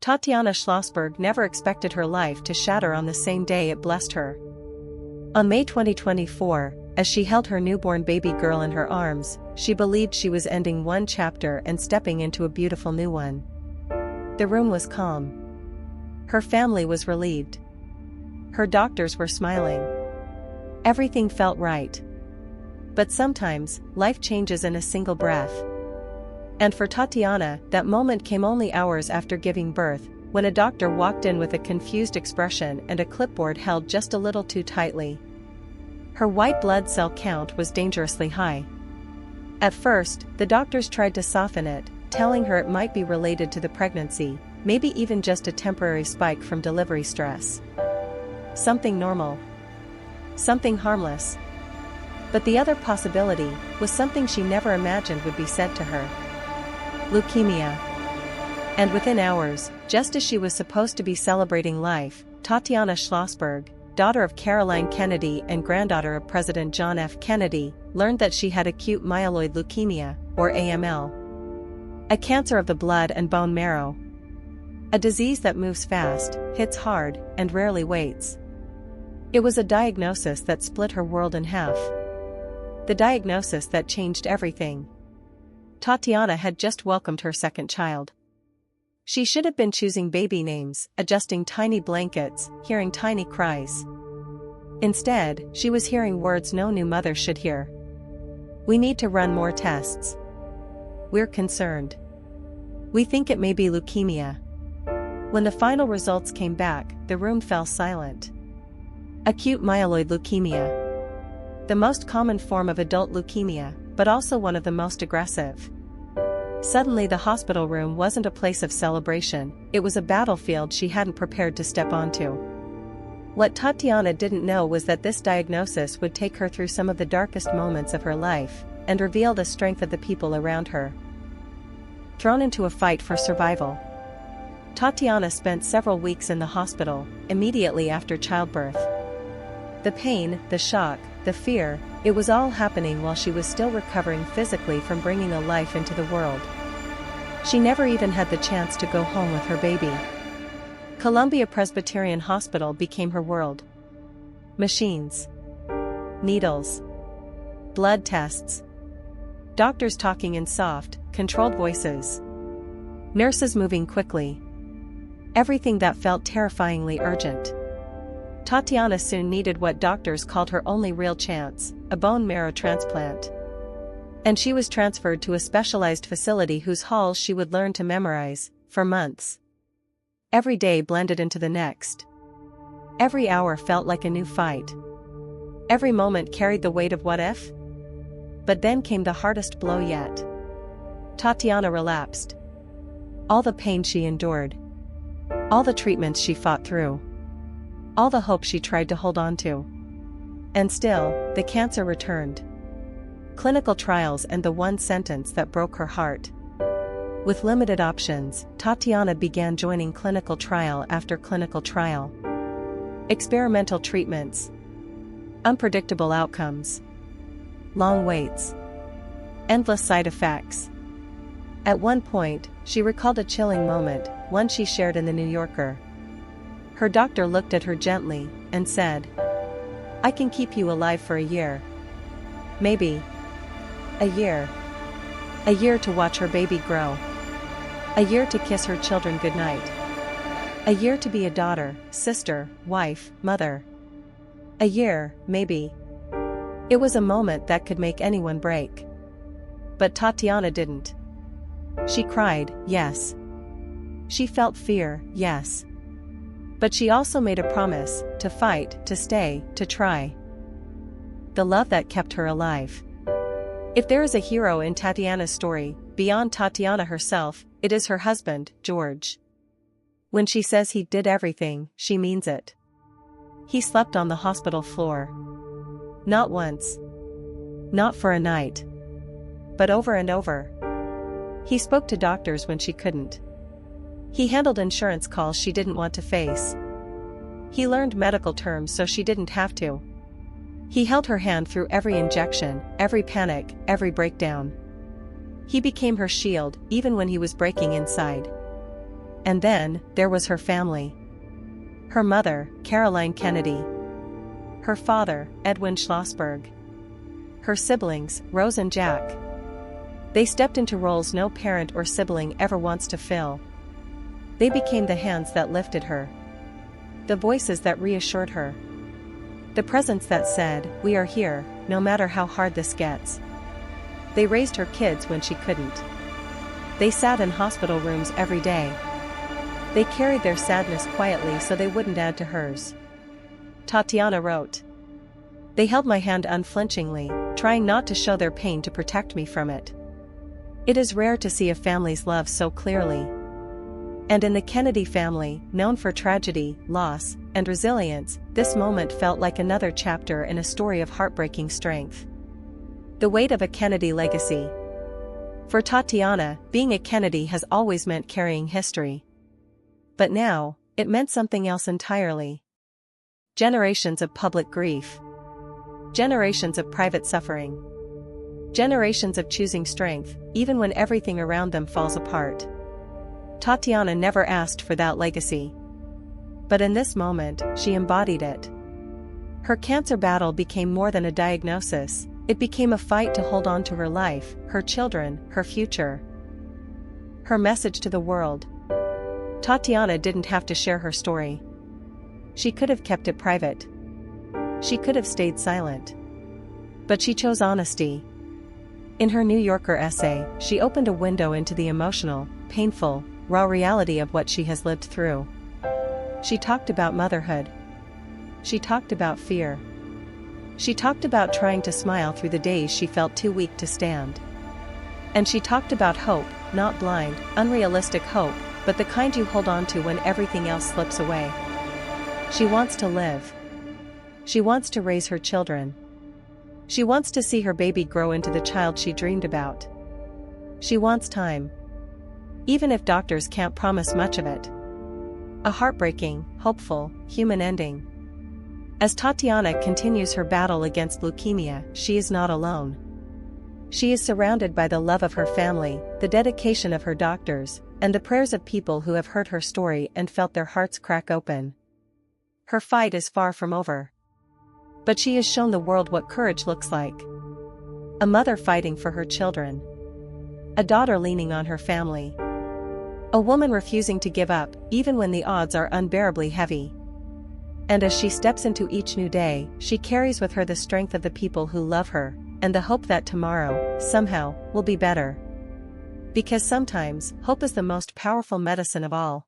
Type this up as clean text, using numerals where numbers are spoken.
Tatiana Schlossberg never expected her life to shatter on the same day it blessed her. On May 2024, as she held her newborn baby girl in her arms, she believed she was ending one chapter and stepping into a beautiful new one. The room was calm. Her family was relieved. Her doctors were smiling. Everything felt right. But sometimes, life changes in a single breath. And for Tatiana, that moment came only hours after giving birth, when a doctor walked in with a confused expression and a clipboard held just a little too tightly. Her white blood cell count was dangerously high. At first, the doctors tried to soften it, telling her it might be related to the pregnancy, maybe even just a temporary spike from delivery stress. Something normal. Something harmless. But the other possibility was something she never imagined would be said to her. Leukemia. And within hours, just as she was supposed to be celebrating life, Tatiana Schlossberg, daughter of Caroline Kennedy and granddaughter of President John F. Kennedy, learned that she had acute myeloid leukemia, or AML. A cancer of the blood and bone marrow. A disease that moves fast, hits hard, and rarely waits. It was a diagnosis that split her world in half. The diagnosis that changed everything. Tatiana had just welcomed her second child. She should have been choosing baby names, adjusting tiny blankets, hearing tiny cries. Instead, she was hearing words no new mother should hear. We need to run more tests. We're concerned. We think it may be leukemia. When the final results came back, the room fell silent. Acute myeloid leukemia. The most common form of adult leukemia, but also one of the most aggressive. Suddenly the hospital room wasn't a place of celebration, it was a battlefield she hadn't prepared to step onto. What Tatiana didn't know was that this diagnosis would take her through some of the darkest moments of her life, and reveal the strength of the people around her. Thrown into a fight for survival. Tatiana spent several weeks in the hospital, immediately after childbirth. The pain, the shock, the fear, it was all happening while she was still recovering physically from bringing a life into the world. She never even had the chance to go home with her baby. Columbia Presbyterian Hospital became her world. Machines. Needles. Blood tests. Doctors talking in soft, controlled voices. Nurses moving quickly. Everything that felt terrifyingly urgent. Tatiana soon needed what doctors called her only real chance, a bone marrow transplant. And she was transferred to a specialized facility whose halls she would learn to memorize, for months. Every day blended into the next. Every hour felt like a new fight. Every moment carried the weight of what if? But then came the hardest blow yet. Tatiana relapsed. All the pain she endured. All the treatments she fought through. All the hope she tried to hold on to. And still, the cancer returned. Clinical trials and the one sentence that broke her heart. With limited options, Tatiana began joining clinical trial after clinical trial. Experimental treatments. Unpredictable outcomes. Long waits. Endless side effects. At one point, she recalled a chilling moment, one she shared in the New Yorker. Her doctor looked at her gently, and said, "I can keep you alive for a year. Maybe. A year. A year to watch her baby grow. A year to kiss her children goodnight. A year to be a daughter, sister, wife, mother. A year, maybe." It was a moment that could make anyone break. But Tatiana didn't. She cried, yes. She felt fear, yes. But she also made a promise, to fight, to stay, to try. The love that kept her alive. If there is a hero in Tatiana's story, beyond Tatiana herself, it is her husband, George. When she says he did everything, she means it. He slept on the hospital floor. Not once. Not for a night. But over and over. He spoke to doctors when she couldn't. He handled insurance calls she didn't want to face. He learned medical terms so she didn't have to. He held her hand through every injection, every panic, every breakdown. He became her shield, even when he was breaking inside. And then, there was her family. Her mother, Caroline Kennedy. Her father, Edwin Schlossberg. Her siblings, Rose and Jack. They stepped into roles no parent or sibling ever wants to fill. They became the hands that lifted her. The voices that reassured her. The presence that said, "We are here, no matter how hard this gets." They raised her kids when she couldn't. They sat in hospital rooms every day. They carried their sadness quietly so they wouldn't add to hers. Tatiana wrote. They held my hand unflinchingly, trying not to show their pain to protect me from it. It is rare to see a family's love so clearly. And in the Kennedy family, known for tragedy, loss, and resilience, this moment felt like another chapter in a story of heartbreaking strength. The weight of a Kennedy legacy. For Tatiana, being a Kennedy has always meant carrying history. But now, it meant something else entirely. Generations of public grief. Generations of private suffering. Generations of choosing strength, even when everything around them falls apart. Tatiana never asked for that legacy. But in this moment, she embodied it. Her cancer battle became more than a diagnosis, it became a fight to hold on to her life, her children, her future. Her message to the world. Tatiana didn't have to share her story. She could have kept it private. She could have stayed silent. But she chose honesty. In her New Yorker essay, she opened a window into the emotional, painful, raw reality of what she has lived through. She talked about motherhood. She talked about fear. She talked about trying to smile through the days she felt too weak to stand. And she talked about hope, not blind, unrealistic hope, but the kind you hold on to when everything else slips away. She wants to live. She wants to raise her children. She wants to see her baby grow into the child she dreamed about. She wants time. Even if doctors can't promise much of it. A heartbreaking, hopeful, human ending. As Tatiana continues her battle against leukemia, she is not alone. She is surrounded by the love of her family, the dedication of her doctors, and the prayers of people who have heard her story and felt their hearts crack open. Her fight is far from over. But she has shown the world what courage looks like. A mother fighting for her children. A daughter leaning on her family. A woman refusing to give up, even when the odds are unbearably heavy. And as she steps into each new day, she carries with her the strength of the people who love her, and the hope that tomorrow, somehow, will be better. Because sometimes, hope is the most powerful medicine of all.